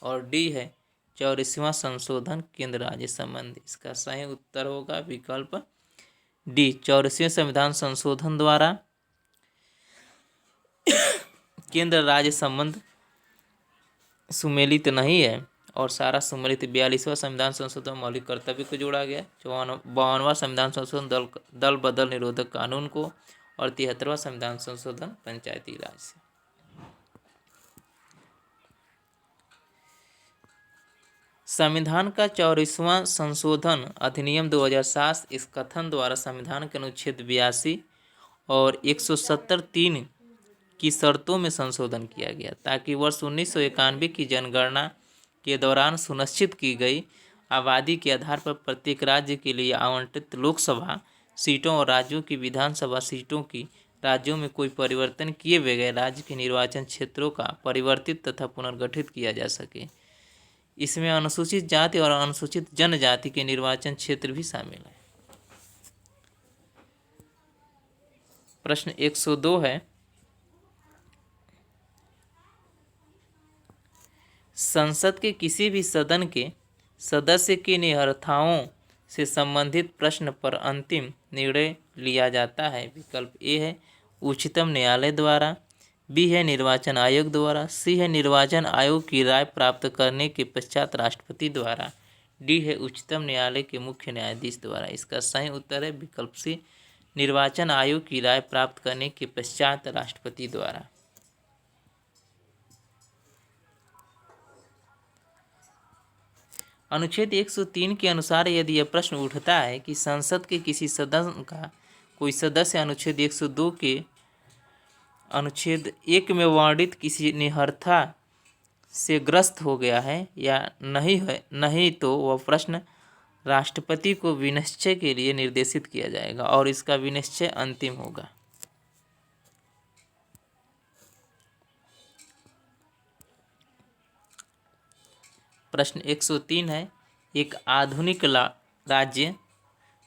और डी है 84वां संशोधन केंद्र राज्य संबंध। इसका सही उत्तर होगा विकल्प डी 84वें संविधान संशोधन द्वारा केंद्र राज्य संबंध सुमेलित नहीं है और सारा सुमेलित 42वां संविधान संशोधन मौलिक कर्तव्य को जोड़ा गया, 52वां संविधान संशोधन दल बदल निरोधक कानून को और 73वां संविधान संशोधन पंचायती राज से। संविधान का 84वां संशोधन अधिनियम 2007 इस कथन द्वारा संविधान के अनुच्छेद 82 और 170(3) की शर्तों में संशोधन किया गया ताकि वर्ष 1991 की जनगणना के दौरान सुनिश्चित की गई आबादी के आधार पर प्रत्येक राज्य के लिए आवंटित लोकसभा सीटों और राज्यों की विधानसभा सीटों की राज्यों में कोई परिवर्तन किए बगैर राज्य के निर्वाचन क्षेत्रों का परिवर्तित तथा पुनर्गठित किया जा सके। इसमें अनुसूचित जाति और अनुसूचित जनजाति के निर्वाचन क्षेत्र भी शामिल है। प्रश्न 102 है। संसद के किसी भी सदन के सदस्य की निहरताओं से संबंधित प्रश्न पर अंतिम निर्णय लिया जाता है। विकल्प ए है उच्चतम न्यायालय द्वारा, बी है निर्वाचन आयोग द्वारा, सी है निर्वाचन आयोग की राय प्राप्त करने के पश्चात राष्ट्रपति द्वारा, डी है उच्चतम न्यायालय के मुख्य न्यायाधीश द्वारा। इसका सही उत्तर है विकल्प सी निर्वाचन आयोग की राय प्राप्त करने के पश्चात राष्ट्रपति द्वारा। अनुच्छेद 103 के अनुसार यदि यह प्रश्न उठता है कि संसद के किसी सदन का कोई सदस्य अनुच्छेद 102 के अनुच्छेद 1 में वर्णित किसी निहरता से ग्रस्त हो गया है या नहीं तो वह प्रश्न राष्ट्रपति को विनिश्चय के लिए निर्देशित किया जाएगा और इसका विनिश्चय अंतिम होगा। प्रश्न 103 है एक आधुनिक राज्य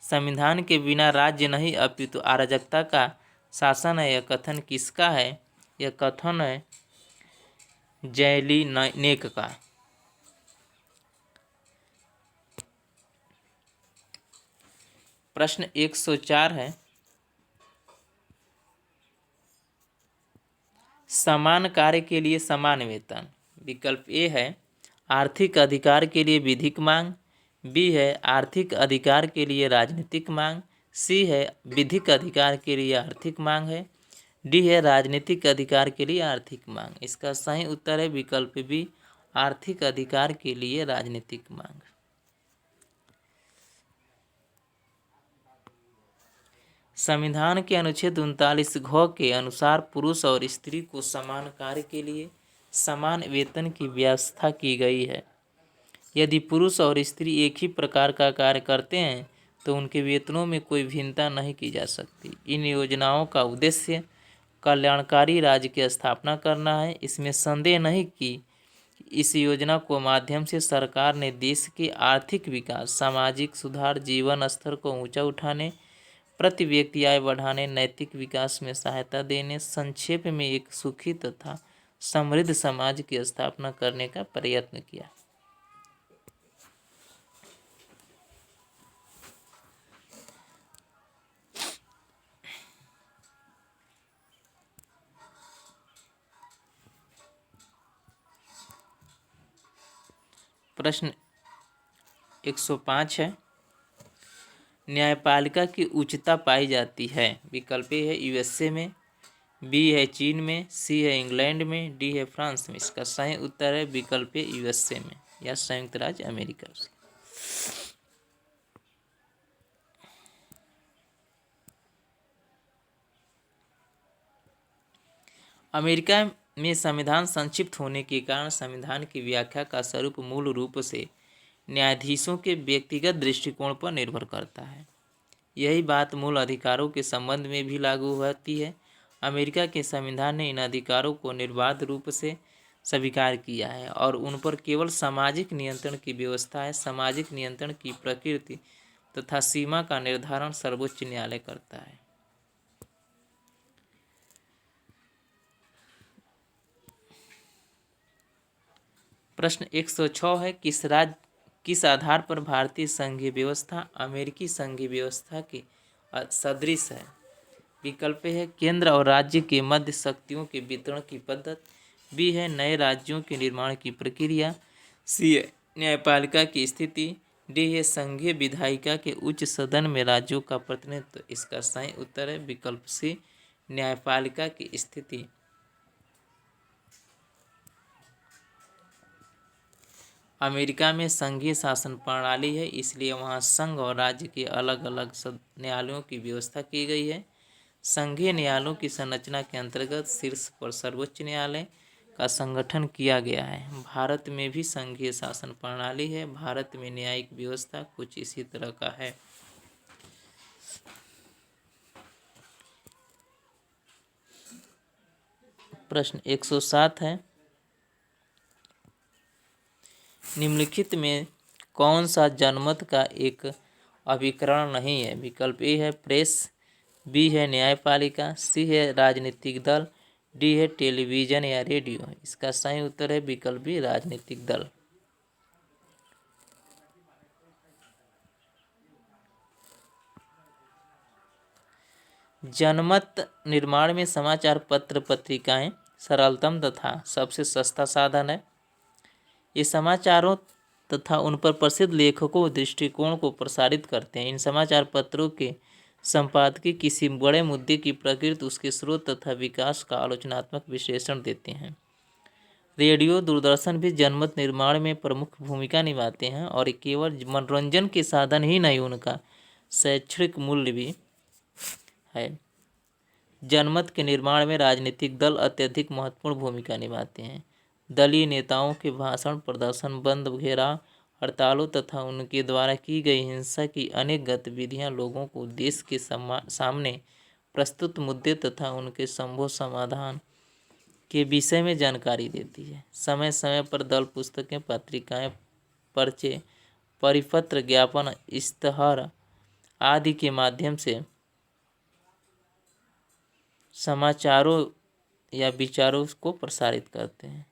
संविधान के बिना राज्य नहीं अपितु अराजकता का शासन है। यह कथन किसका है? यह कथन है जेलिनेक का। प्रश्न 104 है, समान कार्य के लिए समान वेतन। विकल्प ए है आर्थिक अधिकार के लिए विधिक मांग, बी है आर्थिक अधिकार के लिए राजनीतिक मांग, सी है विधिक अधिकार के लिए आर्थिक मांग है, डी है राजनीतिक अधिकार के लिए आर्थिक मांग। इसका सही उत्तर है विकल्प बी, आर्थिक अधिकार के लिए राजनीतिक मांग। संविधान के अनुच्छेद 39 घ के अनुसार पुरुष और स्त्री को समान कार्य के लिए समान वेतन की व्यवस्था की गई है। यदि पुरुष और स्त्री एक ही प्रकार का कार्य करते हैं तो उनके वेतनों में कोई भिन्नता नहीं की जा सकती। इन योजनाओं का उद्देश्य कल्याणकारी राज्य की स्थापना करना है। इसमें संदेह नहीं कि इस योजना को माध्यम से सरकार ने देश के आर्थिक विकास, सामाजिक सुधार, जीवन स्तर को ऊंचा उठाने, प्रति व्यक्ति आय बढ़ाने, नैतिक विकास में सहायता देने, संक्षेप में एक सुखी तथा समृद्ध समाज की स्थापना करने का प्रयत्न किया। प्रश्न 105 है, न्यायपालिका की उच्चता पाई जाती है। विकल्प ए है यूएसए में, बी है चीन में, सी है इंग्लैंड में, डी है फ्रांस में। इसका सही उत्तर है विकल्प ए यूएसए में या संयुक्त राज्य अमेरिका। अमेरिका में संविधान संक्षिप्त होने के कारण संविधान की व्याख्या का स्वरूप मूल रूप से न्यायाधीशों के व्यक्तिगत दृष्टिकोण पर निर्भर करता है। यही बात मूल अधिकारों के संबंध में भी लागू होती है। अमेरिका के संविधान ने इन अधिकारों को निर्बाध रूप से स्वीकार किया है और उन पर केवल सामाजिक नियंत्रण की व्यवस्था है। सामाजिक नियंत्रण की प्रकृति तथा सीमा का निर्धारण सर्वोच्च न्यायालय करता है। प्रश्न 106 है, किस आधार पर भारतीय संघीय व्यवस्था अमेरिकी संघीय व्यवस्था की सदृश है? विकल्प है केंद्र और राज्य के मध्य शक्तियों के वितरण की पद्धति, बी है नए राज्यों के निर्माण की प्रक्रिया, सी है न्यायपालिका की स्थिति, डी है संघीय विधायिका के उच्च सदन में राज्यों का प्रतिनिधित्व। इसका सही उत्तर है विकल्प सी, न्यायपालिका की स्थिति। अमेरिका में संघीय शासन प्रणाली है, इसलिए वहाँ संघ और राज्य के अलग अलग न्यायालयों की व्यवस्था की गई है। संघीय न्यायालयों की संरचना के अंतर्गत शीर्ष पर सर्वोच्च न्यायालय का संगठन किया गया है। भारत में भी संघीय शासन प्रणाली है। भारत में न्यायिक व्यवस्था कुछ इसी तरह का है। प्रश्न 107 है, निम्नलिखित में कौन सा जनमत का एक अभिकरण नहीं है? विकल्प ए है प्रेस, बी है न्यायपालिका, सी है राजनीतिक दल, डी है टेलीविजन या रेडियो। इसका सही उत्तर है विकल्प बी, राजनीतिक दल। जनमत निर्माण में समाचार पत्र पत्रिकाएं सरलतम तथा सबसे सस्ता साधन है। ये समाचारों तथा उन पर प्रसिद्ध लेखकों दृष्टिकोण को प्रसारित करते हैं। इन समाचार पत्रों के संपादकीय किसी बड़े मुद्दे की प्रकृति, उसके स्रोत तथा विकास का आलोचनात्मक विश्लेषण देते हैं। रेडियो दूरदर्शन भी जनमत निर्माण में प्रमुख भूमिका निभाते हैं और केवल मनोरंजन के साधन ही नहीं, उनका शैक्षणिक मूल्य भी है। जनमत के निर्माण में राजनीतिक दल अत्यधिक महत्वपूर्ण भूमिका निभाते हैं। दलीय नेताओं के भाषण, प्रदर्शन, बंद घेराव, हड़तालों तथा उनके द्वारा की गई हिंसा की अनेक गतिविधियां लोगों को देश के सामने प्रस्तुत मुद्दे तथा उनके संभव समाधान के विषय में जानकारी देती है। समय समय पर दल पुस्तकें, पत्रिकाएं, पर्चे परिपत्र, ज्ञापन, इश्तहार आदि के माध्यम से समाचारों या विचारों को प्रसारित करते हैं।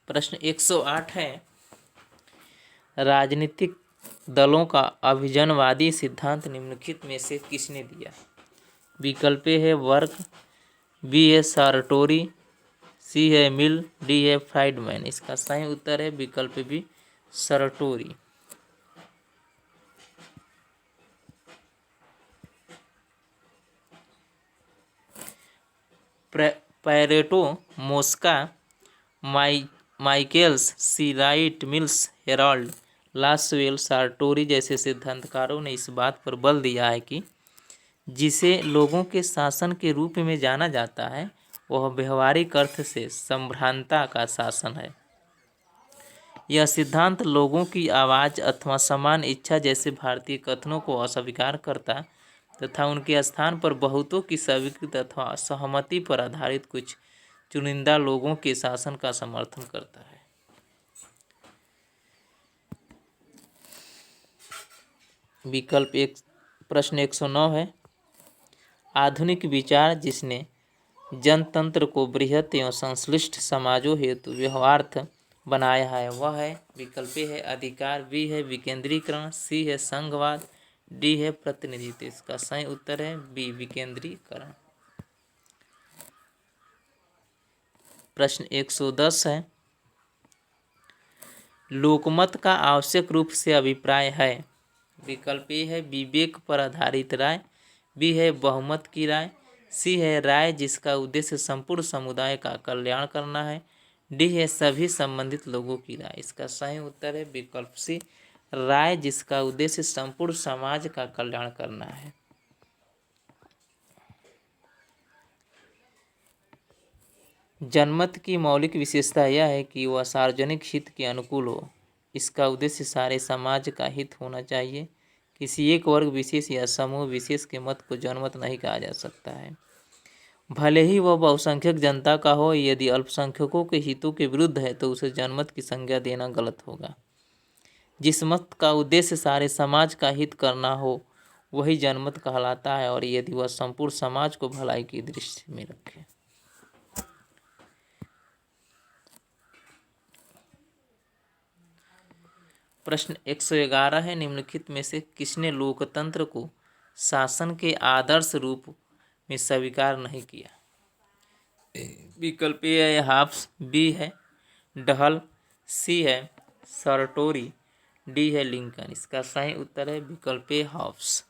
प्रश्न 108 है, राजनीतिक दलों का अभिजनवादी सिद्धांत निम्नलिखित में से किसने दिया? विकल्प है वर्क, बी है सारटोरी, सी है मिल, डी है फ्राइडमैन। इसका सही उत्तर है विकल्प बी, सारटोरी। पैरेटो, मोस्का, माइकेल्स, सी राइट, मिल्स, हेराल्ड, लासवेल, सारटोरी जैसे सिद्धांतकारों ने इस बात पर बल दिया है कि जिसे लोगों के शासन के रूप में जाना जाता है वह व्यवहारिक अर्थ से संभ्रांता का शासन है। यह सिद्धांत लोगों की आवाज़ अथवा समान इच्छा जैसे भारतीय कथनों को अस्वीकार करता तथा उनके स्थान पर बहुतों की स्वीकृति अथवा सहमति पर आधारित कुछ चुनिंदा लोगों के शासन का समर्थन करता है। विकल्प एक। प्रश्न 109 है, आधुनिक विचार जिसने जनतंत्र को बृहत एवं संश्लिष्ट समाजों हेतु व्यवहार्थ बनाया है वह है? विकल्प है अधिकार, बी है विकेंद्रीकरण, सी है संघवाद, डी है प्रतिनिधित्व। इसका सही उत्तर है बी, विकेंद्रीकरण। प्रश्न 110 है, लोकमत का आवश्यक रूप से अभिप्राय है? विकल्प ए है विवेक पर आधारित राय, बी है बहुमत की राय, सी है राय जिसका उद्देश्य संपूर्ण समुदाय का कल्याण करना है, डी है सभी संबंधित लोगों की राय। इसका सही उत्तर है विकल्प सी, राय जिसका उद्देश्य संपूर्ण समाज का कल्याण करना है। जनमत की मौलिक विशेषता यह है कि वह सार्वजनिक हित के अनुकूल हो। इसका उद्देश्य सारे समाज का हित होना चाहिए। किसी एक वर्ग विशेष या समूह विशेष के मत को जनमत नहीं कहा जा सकता है, भले ही वह बहुसंख्यक जनता का हो। यदि अल्पसंख्यकों के हितों के विरुद्ध है तो उसे जनमत की संज्ञा देना गलत होगा। जिस मत का उद्देश्य सारे समाज का हित करना हो वही जनमत कहलाता है, और यदि वह संपूर्ण समाज को भलाई की दृष्टि में रखे। प्रश्न 111 है, निम्नलिखित में से किसने लोकतंत्र को शासन के आदर्श रूप में स्वीकार नहीं किया? विकल्प ए है हाब्स, बी है डहल, सी है सारटोरी, डी है लिंकन। इसका सही उत्तर है विकल्प ए हाब्स।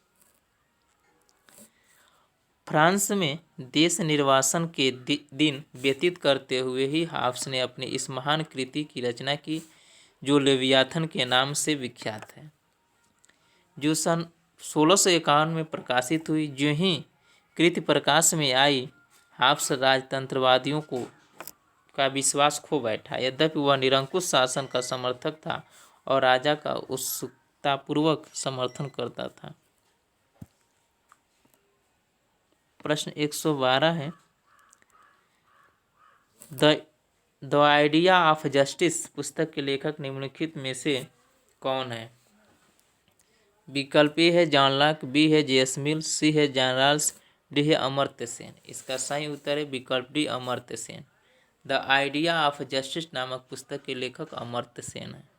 फ्रांस में देश निर्वासन के दिन व्यतीत करते हुए ही हाब्स ने अपनी इस महान कृति की रचना की जो लेवियाथन के नाम से विख्यात है, जो सन 1651 में प्रकाशित हुई। जो ही कृति प्रकाश में आई हाब्स राजतंत्रवादियों का विश्वास खो बैठा। यद्यपि वह निरंकुश शासन का समर्थक था और राजा का उत्सुकतापूर्वक समर्थन करता था। प्रश्न 112 है, द आइडिया ऑफ जस्टिस पुस्तक के लेखक निम्नलिखित में से कौन है? विकल्प ए है जॉन लॉक, बी है जे.एस. मिल, सी है जॉन रॉल्स, डी है अमर्त्य सेन। इसका सही उत्तर है विकल्प D, Amartya Sen. The idea of justice नामक पुस्तक के लेखक अमर्त्य सेन है।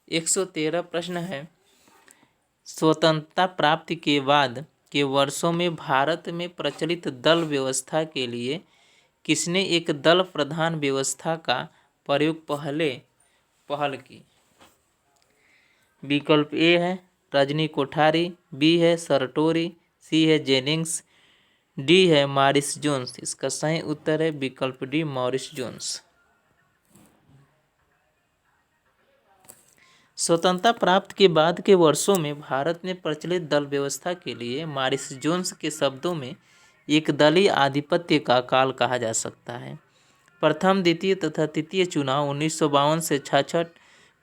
एक 113 प्रश्न है, स्वतंत्रता प्राप्ति के बाद के वर्षों में भारत में प्रचलित दल व्यवस्था के लिए किसने एक दल प्रधान व्यवस्था का प्रयोग पहल की? विकल्प ए है रजनी कोठारी, बी है सरटोरी, सी है जेनिंग्स, डी है मॉरिस जोन्स। इसका सही उत्तर है विकल्प डी, मॉरिस जोन्स। स्वतंत्रता प्राप्त के बाद के वर्षों में भारत में प्रचलित दल व्यवस्था के लिए मॉरिस जोन्स के शब्दों में एक दलीय आधिपत्य का काल कहा जा सकता है। प्रथम, द्वितीय तथा तृतीय चुनाव 1952 से 66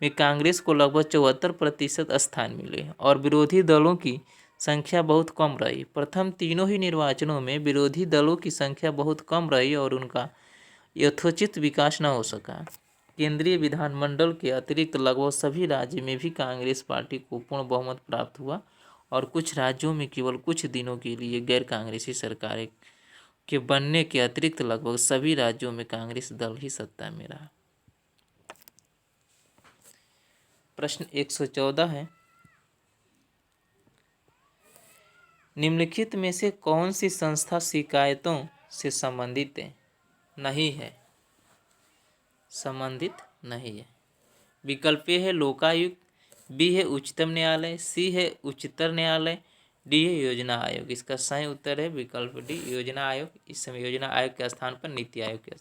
में कांग्रेस को लगभग 74% स्थान मिले और विरोधी दलों की संख्या बहुत कम रही। प्रथम तीनों ही निर्वाचनों में विरोधी दलों की संख्या बहुत कम रही और उनका यथोचित विकास न हो सका। केंद्रीय विधानमंडल के अतिरिक्त लगभग सभी राज्यों में भी कांग्रेस पार्टी को पूर्ण बहुमत प्राप्त हुआ और कुछ राज्यों में केवल कुछ दिनों के लिए गैर कांग्रेसी सरकारें के बनने के अतिरिक्त लगभग सभी राज्यों में कांग्रेस दल ही सत्ता में रहा। प्रश्न 114 है, निम्नलिखित में से कौन सी संस्था शिकायतों से संबंधित नहीं है? संबंधित नहीं है। विकल्प ए है लोकायुक्त, बी है उच्चतम न्यायालय, सी है उच्चतर न्यायालय, डी है योजना आयोग। इसका सही उत्तर है विकल्प डी, योजना आयोग। इस समय योजना आयोग के स्थान पर नीति आयोग के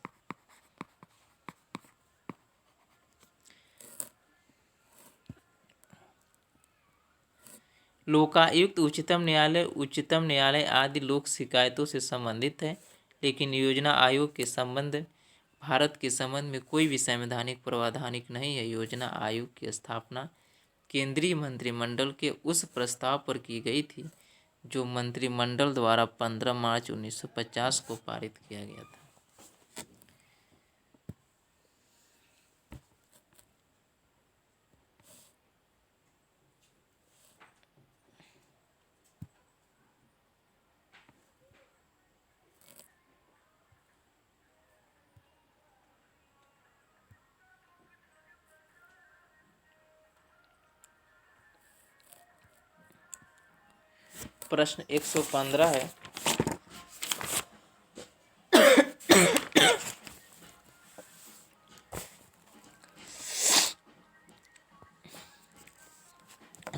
लोकायुक्त, उच्चतम न्यायालय आदि लोक शिकायतों से संबंधित है, लेकिन योजना आयोग के संबंध भारत के संबंध में कोई भी संवैधानिक प्रावधानिक नहीं है। योजना आयोग की स्थापना केंद्रीय मंत्रिमंडल के उस प्रस्ताव पर की गई थी जो मंत्रिमंडल द्वारा 15 मार्च 1950 को पारित किया गया था। प्रश्न 115 है,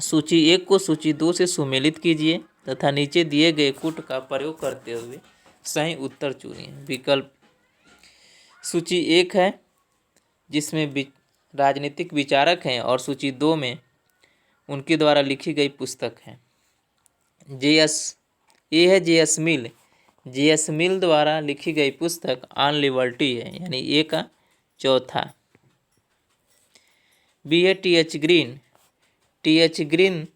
सूची 1 को सूची 2 से सुमेलित कीजिए तथा नीचे दिए गए कूट का प्रयोग करते हुए सही उत्तर चुनिए। विकल्प सूची 1 है जिसमें राजनीतिक विचारक हैं और सूची 2 में उनके द्वारा लिखी गई पुस्तक है। ए है जे.एस. मिल द्वारा लिखी गई पुस्तक ऑन लिबर्टी है, यानी ए का चौथा। बी है टी.एच. ग्रीन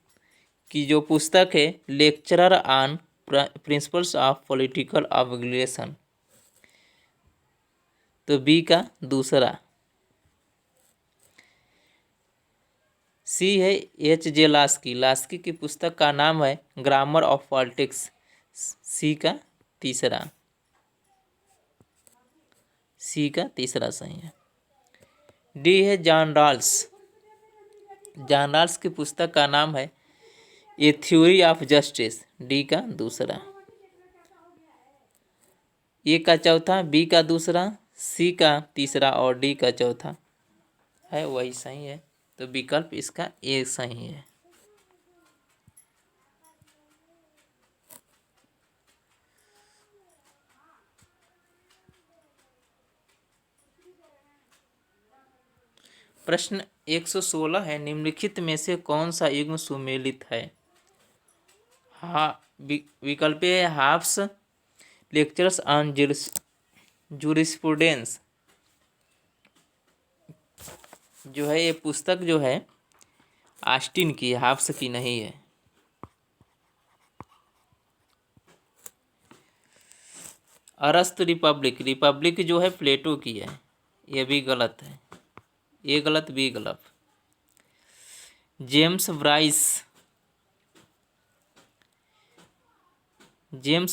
की जो पुस्तक है lecturer on principles of political obligation, तो बी का दूसरा। सी है H.J. लास्की की पुस्तक का नाम है ग्रामर ऑफ पॉलिटिक्स, सी का तीसरा सही है। डी है जॉन रॉल्स की पुस्तक का नाम है ए थ्योरी ऑफ जस्टिस, डी का दूसरा। ए का चौथा, बी का दूसरा, सी का तीसरा और डी का चौथा है वही सही है, तो विकल्प इसका ए सही है। प्रश्न 116 है, निम्नलिखित में से कौन सा युग्म सुमेलित है? विकल्प है हाफ्स लेक्चर्स ऑन जूरिस्प्रूडेंस, जो है ये पुस्तक जो है ऑस्टिन की, हाफ्स की नहीं है। अरस्तु रिपब्लिक जो है प्लेटो की है, ये भी गलत है। ए गलत, बी गलत। जेम्स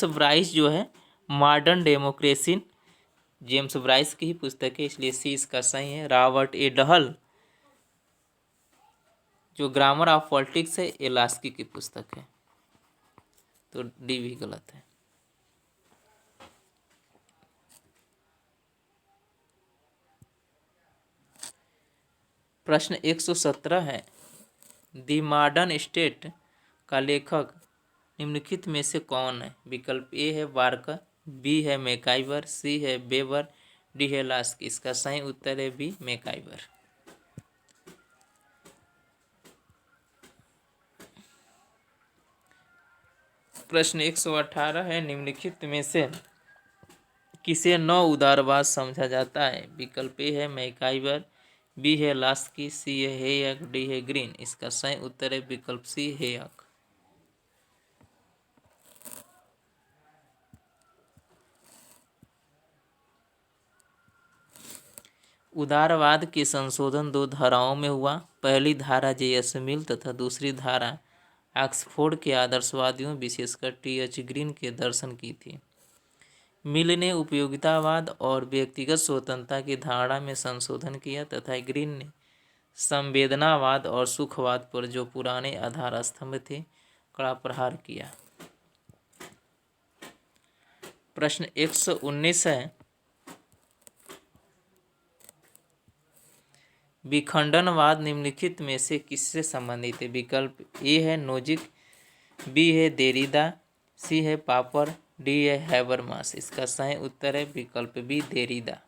ब्राइस जो है मॉडर्न डेमोक्रेसी, जेम्स ब्राइस की ही पुस्तक है, इसलिए सी इसका सही है। रॉबर्ट ए डहल जो ग्रामर ऑफ पॉलिटिक्स है ये लास्की की पुस्तक है, तो डी भी गलत है। प्रश्न 117 है, दी मॉडर्न स्टेट का लेखक निम्नलिखित में से कौन है? विकल्प ए है बार्कर, बी है मैकाइवर, सी है वेबर, डी है लास्की। इसका सही उत्तर है बी मैकाइवर। प्रश्न 118 है, निम्नलिखित में से किसे नौ उदारवाद समझा जाता है? विकल्प ए है मैकाइवर, बी है लास्की, सी है हेयक, डी है ग्रीन। इसका सही उत्तर है विकल्प सी हेयक। उदारवाद के संशोधन दो धाराओं में हुआ। पहली धारा जे.एस. मिल तथा दूसरी धारा ऑक्सफोर्ड के आदर्शवादियों विशेषकर टी.एच. ग्रीन के दर्शन की थी। मिल ने उपयोगितावाद और व्यक्तिगत स्वतंत्रता की धारणा में संशोधन किया तथा ग्रीन ने संवेदनावाद और सुखवाद पर जो पुराने आधार स्तंभ थे कड़ा प्रहार किया। प्रश्न 119 है, विखंडनवाद निम्नलिखित में से किससे संबंधित है? विकल्प ए है नोजिक, बी है देरिदा, सी है पापर, डी है हैबरमास। इसका सही उत्तर है विकल्प बी देरिदा।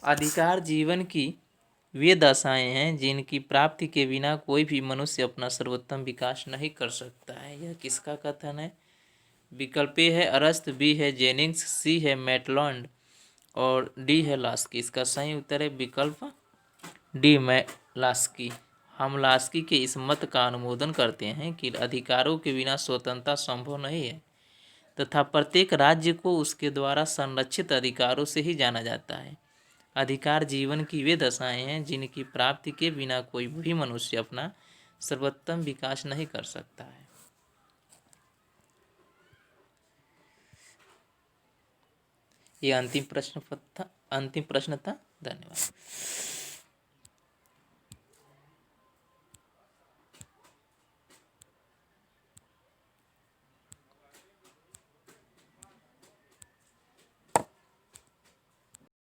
अधिकार जीवन की वे दशाएं हैं जिनकी प्राप्ति के बिना कोई भी मनुष्य अपना सर्वोत्तम विकास नहीं कर सकता है। यह किसका कथन है? विकल्प ए है अरस्त, बी है जेनिंग्स, सी है मैटलॉन्ड और डी है लास्की। इसका सही उत्तर है विकल्प डी लास्की। हम लास्की के इस मत का अनुमोदन करते हैं कि अधिकारों के बिना स्वतंत्रता संभव नहीं है तथा प्रत्येक राज्य को उसके द्वारा संरक्षित अधिकारों से ही जाना जाता है। अधिकार जीवन की वे दशाएं हैं जिनकी प्राप्ति के बिना कोई भी मनुष्य अपना सर्वोत्तम विकास नहीं कर सकता है। ये अंतिम प्रश्न था। धन्यवाद।